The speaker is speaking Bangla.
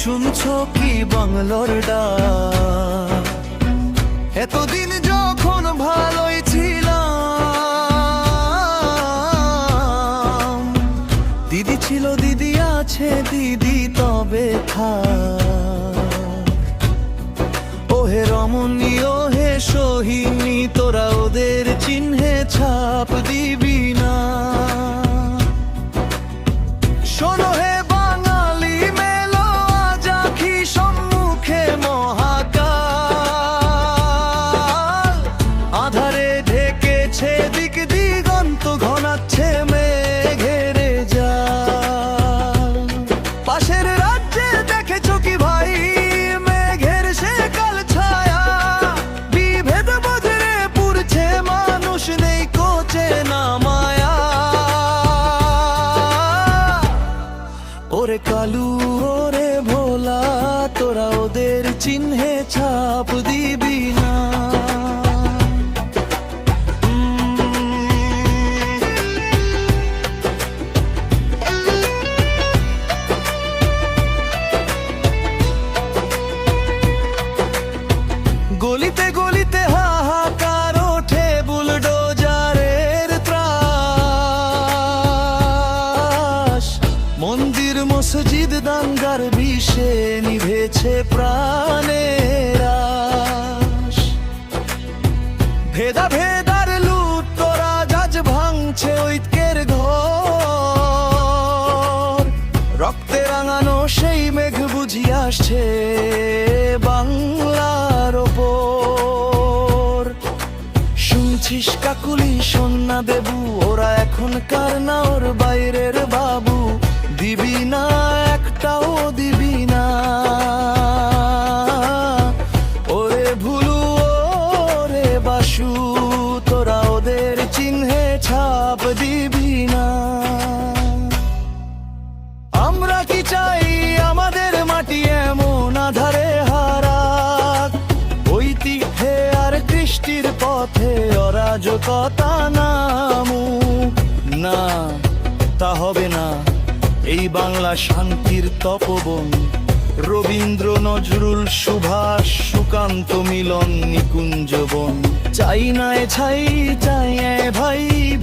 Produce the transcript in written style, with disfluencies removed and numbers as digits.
শুনছো কি বাংলার ডাক? এতদিন যখন ভালোই ছিলাম, দিদি ছিল দিদি আছে দিদি তবে থাক। ওহে রমণী ওহে সোহিনী, তোরা ওদের চিহ্নে ছাপ দিবি না। শোনো হে বাঙালি মেলো আজ আঁখি সম্মুখে মহাকাল, আধারে ঢেকেছে দিক দিগন্ত ঘনাচ্ছে মেঘের জাল। পাশের রাজ্যে দেখেছো কি ভাই মেঘের সে কাল ছায়া, বিভেদ বজ্রে পুরছে মানুষ নেই কোচে না মায়া। ওরে কালু ওরে ভোলা, তোরা ওদের চিহ্নে ছাপ দিবি না। গলিতে গলিতে হাহাকার ওঠে বুলডোজারের ত্রাস, মন্দির মসজিদ দাঙ্গার বিষে নিভেছে প্রাণের আশ। ভেদা ভেদার লুট তোরা জাজ ভাঙছে ঐক্যের ঘর, রক্তে রাঙানো সেই মেঘ বুঝি আসছে বাংলার ওপর। শুনছিস কাকুলি সন্না দেবু, ওরা এখনকার না ওর বাইরের বাবু, দিবি না একটাও দিবি না। ওরে ভুলু ওরে বাসু, তোরা ওদের চিহ্নে ছাপ দিবি না। আমরা কি চাই আমাদের মাটি এমন আধারে হারাক, ঐতিহ্যে আর কৃষ্টির পথে অরাজকতা নামুক না, তা হবে না। এই বাংলা শান্তির তপবন, রবীন্দ্র নজরুল সুভাষ সুকান্ত মিলন নিকুঞ্জবন। চাই না এ ছাই চাই এ ভাই